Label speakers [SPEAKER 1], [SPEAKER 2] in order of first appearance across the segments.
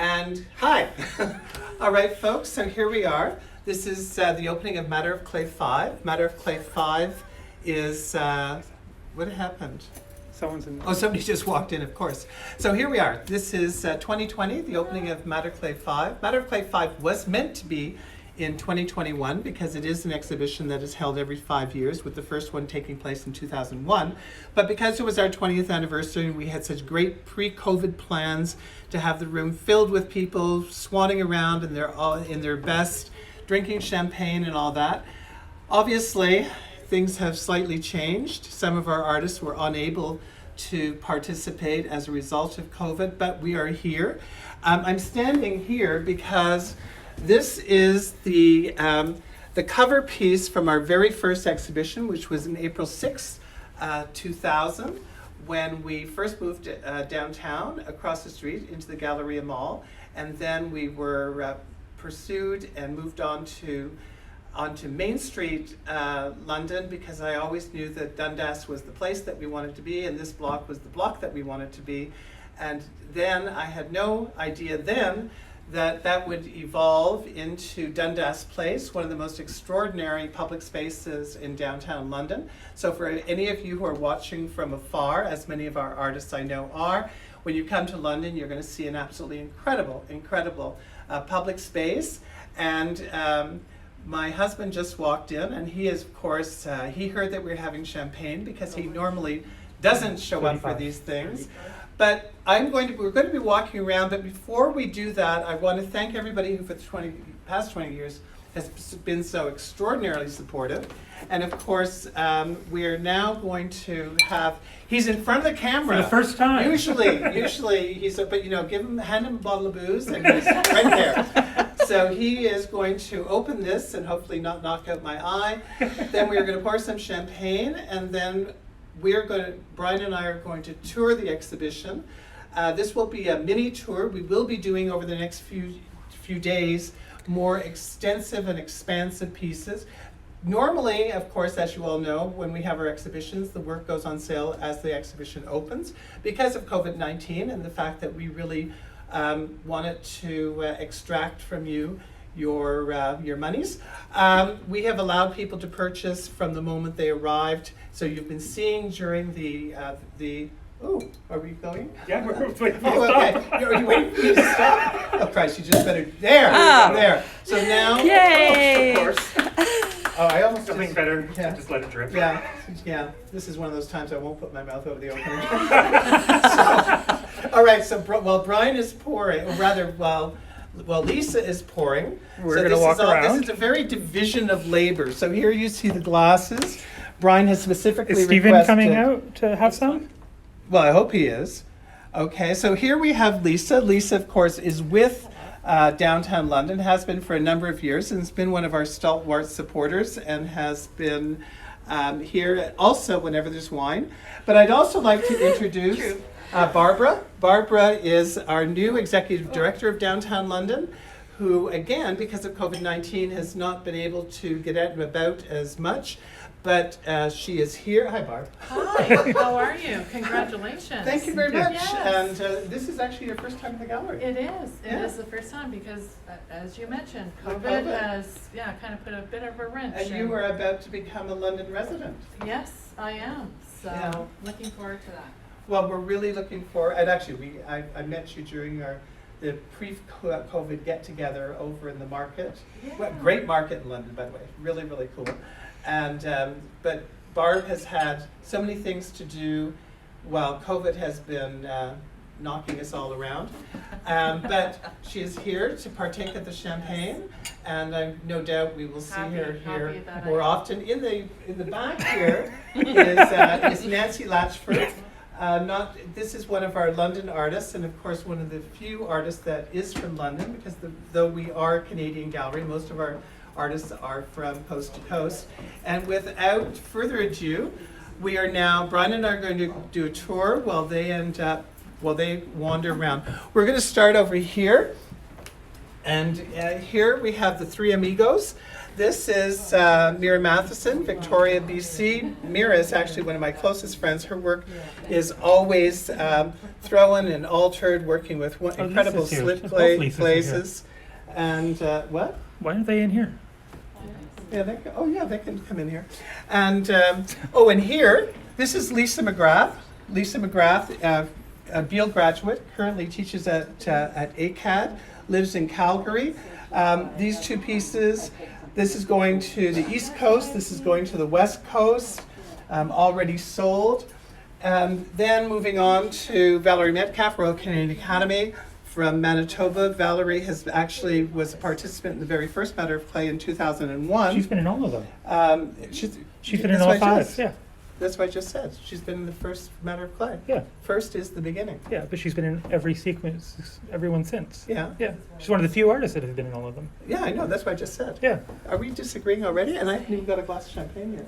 [SPEAKER 1] And hi. All right, folks, so here we are. This is the opening of Matter of Clay 5. Matter of Clay 5 is, what happened?
[SPEAKER 2] Someone's in.
[SPEAKER 1] Oh, somebody just walked in, of course. So here we are. This is 2020, the opening of Matter of Clay 5. Matter of Clay 5 was meant to be in 2021 because it is an exhibition that is held every 5 years, with the first one taking place in 2001. But because it was our 20th anniversary and we had such great pre-COVID plans to have the room filled with people swanning around and they're all in their best, drinking champagne and all that, obviously things have slightly changed. Some of our artists were unable to participate as a result of COVID, but we are here. I'm standing here because this is the cover piece from our very first exhibition, which was in April 6, 2000, when we first moved downtown across the street into the Galleria Mall, and then we were pursued and moved onto Main Street, London, because I always knew that Dundas was the place that we wanted to be, and this block was the block that we wanted to be. And then I had no idea then that would evolve into Dundas Place, one of the most extraordinary public spaces in downtown London. So for any of you who are watching from afar, as many of our artists I know are, when you come to London, you're going to see an absolutely incredible public space. And my husband just walked in, and he is, of course, he heard that we were having champagne because he normally doesn't show up for these things. But we're going to be walking around, but before we do that, I want to thank everybody who for the past 20 years has been so extraordinarily supportive. And of course, we're now going to have, he's in front of the camera.
[SPEAKER 2] For the first time.
[SPEAKER 1] Usually he's, hand him a bottle of booze and he's right there. So he is going to open this and hopefully not knock out my eye. Then we're going to pour some champagne, and then Brian and I are going to tour the exhibition. This will be a mini tour. We will be doing over the next few days more extensive and expansive pieces. Normally, of course, as you all know, when we have our exhibitions, the work goes on sale as the exhibition opens. Because of COVID-19 and the fact that we really wanted to extract from you your monies, we have allowed people to purchase from the moment they arrived. So you've been seeing during the are we going?
[SPEAKER 2] Yeah, we're waiting for
[SPEAKER 1] you to stop. Are you waiting for me to stop? Oh Christ, you just better, there. So now,
[SPEAKER 2] Yay!
[SPEAKER 1] Of course. Oh, I almost
[SPEAKER 2] Something better, just let it drip.
[SPEAKER 1] Yeah, this is one of those times I won't put my mouth over the opening. All right, so while Brian is pouring, or rather, while Lisa is pouring,
[SPEAKER 2] we're going to walk around.
[SPEAKER 1] This is a very division of labor. So here you see the glasses. Brian has specifically
[SPEAKER 2] Is Stephen
[SPEAKER 1] requested,
[SPEAKER 2] coming out to have some?
[SPEAKER 1] Well, I hope he is. Okay, so here we have Lisa. Lisa, of course, is with Downtown London, has been for a number of years, and has been one of our stalwart supporters, and has been here also whenever there's wine. But I'd also like to introduce Barbara. Barbara is our new executive director of Downtown London, who, again, because of COVID-19, has not been able to get out and about as much. But she is here. Hi, Barb.
[SPEAKER 3] Hi, how are you? Congratulations.
[SPEAKER 1] Thank you very much.
[SPEAKER 3] Yes.
[SPEAKER 1] And this is actually your first time in the gallery.
[SPEAKER 3] It is. It
[SPEAKER 1] Yeah.
[SPEAKER 3] is the first time because, as you mentioned,
[SPEAKER 1] COVID.
[SPEAKER 3] COVID has, kind of put a bit of a wrench.
[SPEAKER 1] And you were about to become a London resident.
[SPEAKER 3] Yes, I am. So,
[SPEAKER 1] Yeah.
[SPEAKER 3] looking forward to that.
[SPEAKER 1] Well, we're really looking forward, and actually, I met you during the pre-COVID get-together over in the market.
[SPEAKER 3] Yeah.
[SPEAKER 1] Well, great market in London, by the way. Really, really cool. And but Barb has had so many things to do while COVID has been knocking us all around. But she is here to partake of the champagne, and I no doubt we will see her here more often. In the back here is Nancy Latchford. This is one of our London artists, and of course one of the few artists that is from London, because though we are a Canadian gallery, most of our artists are from coast to coast. And without further ado, Brian and I are going to do a tour while they wander around. We're going to start over here. And here we have the three amigos. This is Mira Matheson, Victoria, BC. Mira is actually one of my closest friends. Her work is always thrown and altered, working with incredible
[SPEAKER 2] Lisa's here.
[SPEAKER 1] slip
[SPEAKER 2] Both Lisas are here.
[SPEAKER 1] glazes. And what?
[SPEAKER 2] Why aren't they in here?
[SPEAKER 1] Yeah, they can come in here. And and here, this is Lisa McGrath. Lisa McGrath, a Beale graduate, currently teaches at ACAD, lives in Calgary. These two pieces, this is going to the East Coast, this is going to the West Coast, already sold. Then moving on to Valerie Metcalf, Royal Canadian Academy from Manitoba. Valerie was a participant in the very first Matter of Clay in 2001.
[SPEAKER 2] She's been in all of them. She's been in
[SPEAKER 1] that's
[SPEAKER 2] all
[SPEAKER 1] what I
[SPEAKER 2] five.
[SPEAKER 1] just-
[SPEAKER 2] Yeah,
[SPEAKER 1] That's what I just said. She's been in the first Matter of Clay.
[SPEAKER 2] yeah,
[SPEAKER 1] First is the beginning.
[SPEAKER 2] yeah. But she's been in every sequence, everyone since.
[SPEAKER 1] Yeah.
[SPEAKER 2] Yeah, she's one of the few artists that have been in all of them.
[SPEAKER 1] Yeah, I know. That's what I just said.
[SPEAKER 2] Yeah.
[SPEAKER 1] Are we disagreeing already? And I haven't even got a glass of champagne here.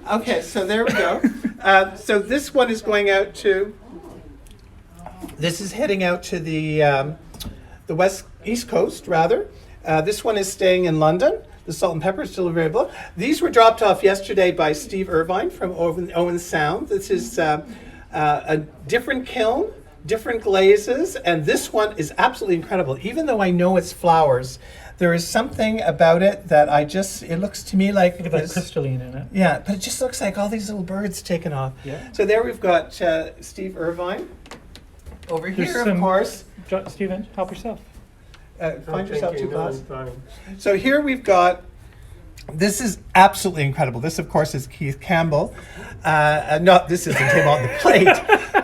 [SPEAKER 1] Okay, so there we go. So this one is going out to. This is heading out to the East Coast, rather. This one is staying in London. The salt and pepper is still available. These were dropped off yesterday by Steve Irvine from Owen Sound. This is a different kiln, different glazes, and this one is absolutely incredible. Even though I know it's flowers, there is something about it that it looks to me like
[SPEAKER 2] Look at that crystalline in it.
[SPEAKER 1] yeah, but it just looks like all these little birds taken off.
[SPEAKER 2] Yeah.
[SPEAKER 1] So there we've got Steve Irvine. Over
[SPEAKER 2] There's
[SPEAKER 1] here, of
[SPEAKER 2] some-
[SPEAKER 1] course,
[SPEAKER 2] Stephen, help yourself.
[SPEAKER 1] find yourself two glasses. So here we've got, this is absolutely incredible. This, of course, is Keith Campbell. This isn't him on the plate.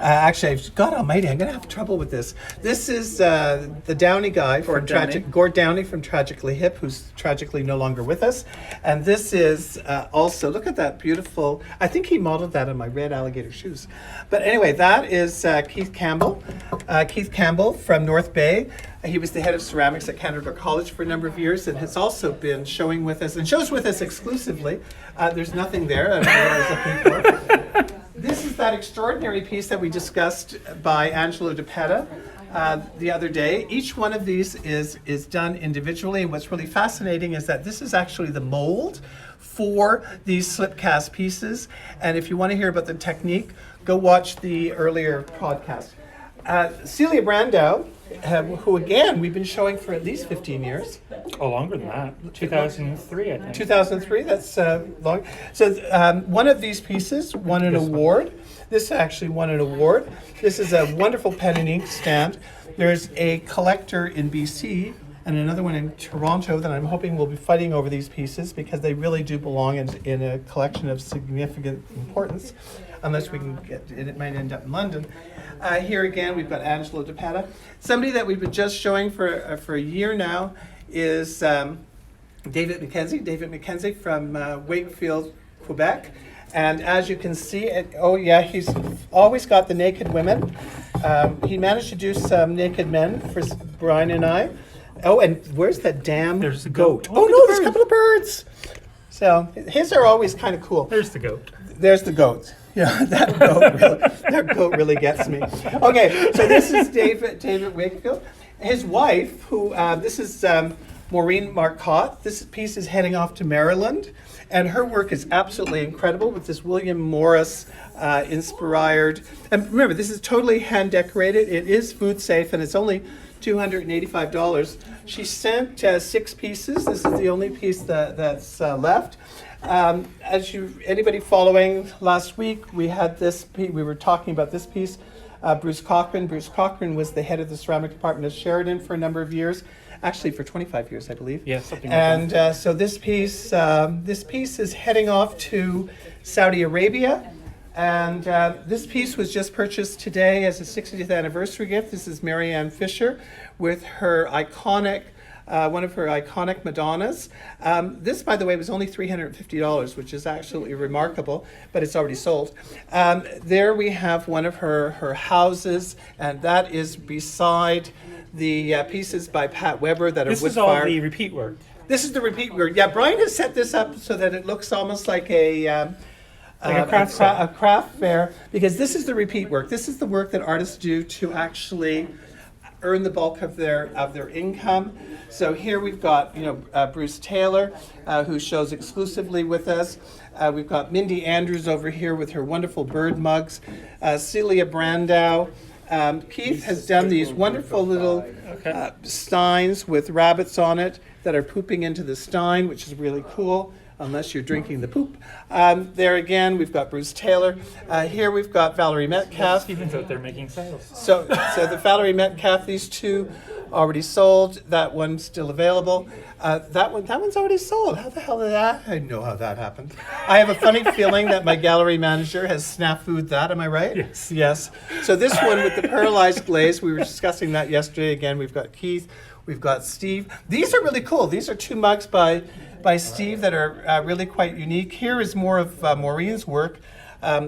[SPEAKER 1] Actually, God almighty, I'm going to have trouble with this. This is the Downey guy from Gord Downey from Tragically Hip, who's tragically no longer with us. And this is also, look at that beautiful, I think he modeled that on my red alligator shoes. But anyway, that is Keith Campbell. Keith Campbell from North Bay. He was the head of ceramics at Canada College for a number of years and has also been showing with us and shows with us exclusively. There's nothing there. I don't know what I was looking for. This is that extraordinary piece that we discussed by Angelo DePetta the other day. Each one of these is done individually, and what's really fascinating is that this is actually the mold for these slip cast pieces. And if you want to hear about the technique, go watch the earlier podcast. Celia Brandau, who again we've been showing for at least 15 years.
[SPEAKER 2] Oh, longer than that. 2003, I think.
[SPEAKER 1] 2003, that's long. So one of these pieces won an award. This actually won an award. This is a wonderful pen and ink stand. There's a collector in BC and another one in Toronto that I'm hoping will be fighting over these pieces because they really do belong in a collection of significant importance, unless we can get it. It might end up in London. Here again, we've got Angelo DePetta. Somebody that we've been just showing for a year now is David McKenzie. David McKenzie from Wakefield, Quebec. And as you can see, he's always got the naked women. He managed to do some naked men for Brian and I. Oh, and where's that damn
[SPEAKER 2] There's a
[SPEAKER 1] goat?
[SPEAKER 2] goat.
[SPEAKER 1] Oh, no, there's a couple of birds. So his are always kind of cool.
[SPEAKER 2] There's the goat.
[SPEAKER 1] There's the goat. Yeah, that goat really gets me. Okay, so this is David Wakefield. His wife, who this is Maureen Marcotte. This piece is heading off to Maryland, and her work is absolutely incredible with this William Morris inspired. And remember, this is totally hand decorated. It is food safe, and it's only $285. She sent 6 pieces. This is the only piece that's left. Anybody following last week, we had this. We were talking about this piece. Bruce Cochran. Bruce Cochran was the head of the ceramic department at Sheridan for a number of years, actually for 25 years, I believe.
[SPEAKER 2] Yeah, something like that.
[SPEAKER 1] And so this piece is heading off to Saudi Arabia. And this piece was just purchased today as a 60th anniversary gift. This is Marianne Fisher with her iconic, one of her iconic Madonnas. This, by the way, was only $350, which is absolutely remarkable, but it's already sold. There we have one of her houses, and that is beside the pieces by Pat Weber that are
[SPEAKER 2] This
[SPEAKER 1] wood
[SPEAKER 2] is all
[SPEAKER 1] fired.
[SPEAKER 2] the repeat work.
[SPEAKER 1] This is the repeat work. Yeah, Brian has set this up so that it looks almost like a craft fair, because this is the repeat work. This is the work that artists do to actually earn the bulk of their income. So here we've got Bruce Taylor, who shows exclusively with us. We've got Mindy Andrews over here with her wonderful bird mugs. Celia Brandau. Keith has done these wonderful little steins with rabbits on it that are pooping into the stein, which is really cool, unless you're drinking the poop. There again, we've got Bruce Taylor. Here we've got Valerie Metcalf.
[SPEAKER 2] Stephen's out there making sales.
[SPEAKER 1] So the Valerie Metcalf, these two already sold. That one's still available. That one's already sold. How the hell did that? I know how that happened. I have a funny feeling that my gallery manager has snafu'd that. Am I right?
[SPEAKER 2] Yes.
[SPEAKER 1] Yes. So this one with the paralyzed glaze, we were discussing that yesterday. Again, we've got Keith. We've got Steve. These are really cool. These are 2 mugs by Steve that are really quite unique. Here is more of Maureen's work.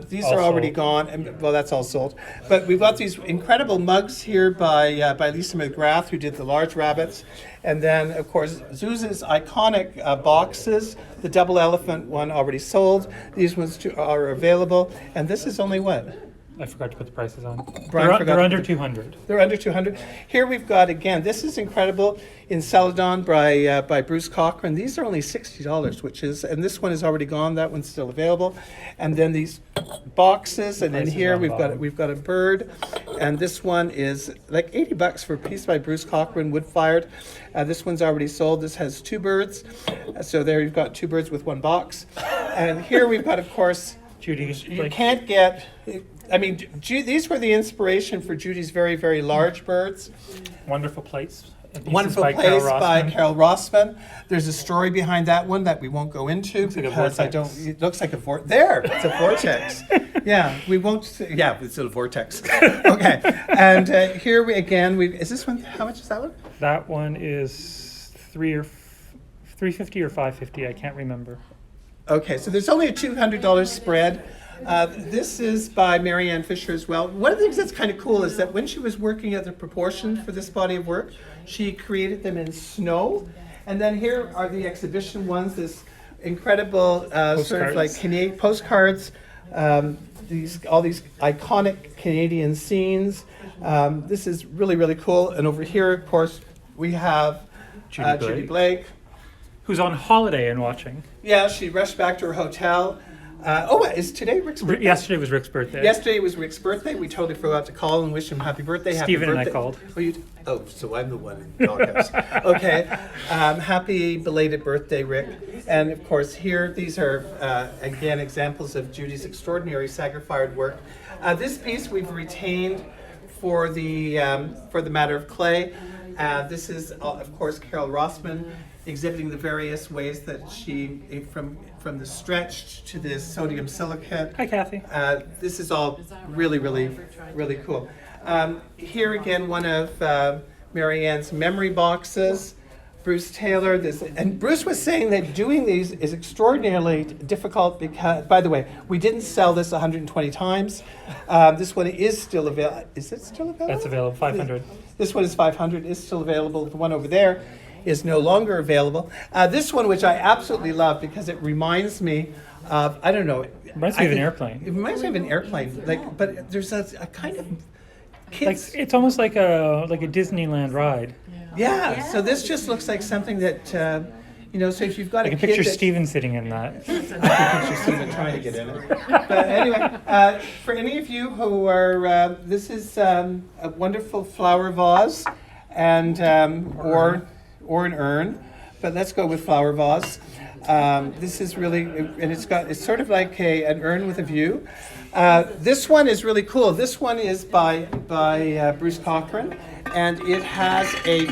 [SPEAKER 1] These
[SPEAKER 2] All
[SPEAKER 1] are already
[SPEAKER 2] sold.
[SPEAKER 1] gone, and well, that's all sold. But we've got these incredible mugs here by Lisa McGrath, who did the large rabbits, and then of course Zuz's iconic boxes. The double elephant one already sold. These ones are available, and this is only what?
[SPEAKER 2] I forgot to put the prices on.
[SPEAKER 1] Brian forgot
[SPEAKER 2] They're
[SPEAKER 1] to
[SPEAKER 2] under
[SPEAKER 1] put-
[SPEAKER 2] 200.
[SPEAKER 1] They're under 200. Here we've got, again, this is incredible, in Celadon by Bruce Cochran. These are only $60, which is, and this one is already gone. That one's still available. And then these boxes, and then
[SPEAKER 2] Prices
[SPEAKER 1] here
[SPEAKER 2] on bottom.
[SPEAKER 1] we've got a bird, and this one is like $80 for a piece by Bruce Cochran, wood-fired. This one's already sold. This has 2 birds. So there you've got 2 birds with 1 box. And here we've got, of course,
[SPEAKER 2] Judy,
[SPEAKER 1] you
[SPEAKER 2] like,
[SPEAKER 1] can't get. I mean, these were the inspiration for Judy's very, very large birds.
[SPEAKER 2] wonderful plates. And pieces
[SPEAKER 1] Wonderful
[SPEAKER 2] by Carol
[SPEAKER 1] Place by
[SPEAKER 2] Rossman.
[SPEAKER 1] Carol Rossman. There's a story behind that one that we won't go into
[SPEAKER 2] Looks like a
[SPEAKER 1] because I
[SPEAKER 2] vortex.
[SPEAKER 1] don't. It looks like a vortex. There, it's a vortex. Yeah, we won't. Yeah, it's a vortex. Okay, and here we again. Is this one? How much is that one?
[SPEAKER 2] That one is $350 or $550. I can't remember.
[SPEAKER 1] Okay, so there's only a $200 spread. This is by Marianne Fisher as well. One of the things that's kind of cool is that when she was working at the proportion for this body of work, she created them in snow. And then here are the exhibition ones, this incredible sort of like
[SPEAKER 2] Postcards.
[SPEAKER 1] Canadian postcards, all these iconic Canadian scenes. This is really, really cool. And over here, of course, we have Judy Blake.
[SPEAKER 2] Who's on holiday and watching.
[SPEAKER 1] Yeah, she rushed back to her hotel. Is today Rick's birthday?
[SPEAKER 2] Yesterday was Rick's birthday.
[SPEAKER 1] Yesterday was Rick's birthday. We totally forgot to call and wish him happy birthday.
[SPEAKER 2] Stephen
[SPEAKER 1] happy
[SPEAKER 2] and I
[SPEAKER 1] birthday.
[SPEAKER 2] called.
[SPEAKER 1] So I'm the one in the doghouse. Okay. Happy belated birthday, Rick. And of course, here, these are, again, examples of Judy's extraordinary saggar-fired work. This piece we've retained for the matter of clay. This is, of course, Carol Rossman exhibiting the various ways that she, from the stretched to this sodium silicate.
[SPEAKER 2] Hi, Kathy.
[SPEAKER 1] This is all really, really, really cool. Here again, one of Marianne's memory boxes. Bruce Taylor. And Bruce was saying that doing these is extraordinarily difficult because, by the way, we didn't sell this 120 times. This one is still available. Is it still available?
[SPEAKER 2] That's available, 500.
[SPEAKER 1] This one is 500, is still available. The one over there is no longer available. This one, which I absolutely love because it reminds me of, I don't know.
[SPEAKER 2] Reminds me of an airplane.
[SPEAKER 1] It reminds me of an airplane, but there's a kind of
[SPEAKER 2] Like,
[SPEAKER 1] kids.
[SPEAKER 2] it's almost like a Disneyland ride.
[SPEAKER 1] Yeah, so this just looks like something that, so if you've got
[SPEAKER 2] I
[SPEAKER 1] a
[SPEAKER 2] can
[SPEAKER 1] kid
[SPEAKER 2] picture
[SPEAKER 1] that-
[SPEAKER 2] Steven sitting in that.
[SPEAKER 1] I can picture Stephen trying to get in it. But anyway, for any of you who are, this is a wonderful flower vase and or an urn, but let's go with flower vase. This is really, and it's sort of like an urn with a view. This one is really cool. This one is by Bruce Cochran, and it has a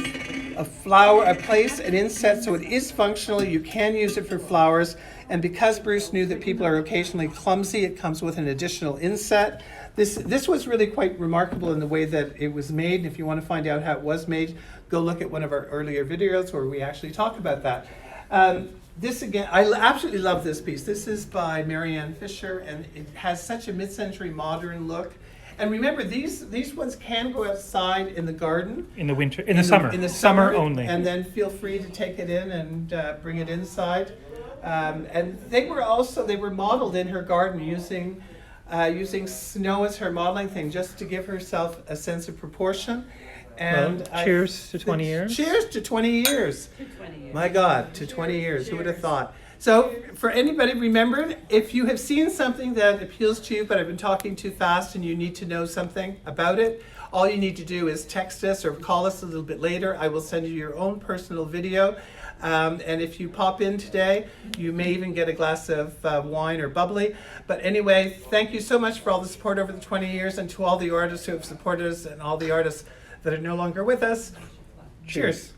[SPEAKER 1] flower, a place, an inset, so it is functional. You can use it for flowers. And because Bruce knew that people are occasionally clumsy, it comes with an additional inset. This was really quite remarkable in the way that it was made. If you want to find out how it was made, go look at one of our earlier videos where we actually talk about that. This again, I absolutely love this piece. This is by Marianne Fisher, and it has such a mid-century modern look. And remember, these ones can go outside in the garden.
[SPEAKER 2] In the winter, in the summer.
[SPEAKER 1] In the
[SPEAKER 2] summer only.
[SPEAKER 1] And then feel free to take it in and bring it inside. And they were modeled in her garden using snow as her modeling thing, just to give herself a sense of proportion. And
[SPEAKER 2] Well, cheers to 20 years.
[SPEAKER 1] Cheers to 20 years. My God, to 20 years. Who would have thought? So, for anybody, remember, if you have seen something that appeals to you, but I've been talking too fast and you need to know something about it, all you need to do is text us or call us a little bit later. I will send you your own personal video. And if you pop in today, you may even get a glass of wine or bubbly. But anyway, thank you so much for all the support over the 20 years, and to all the artists who have supported us and all the artists that are no longer with us. Cheers.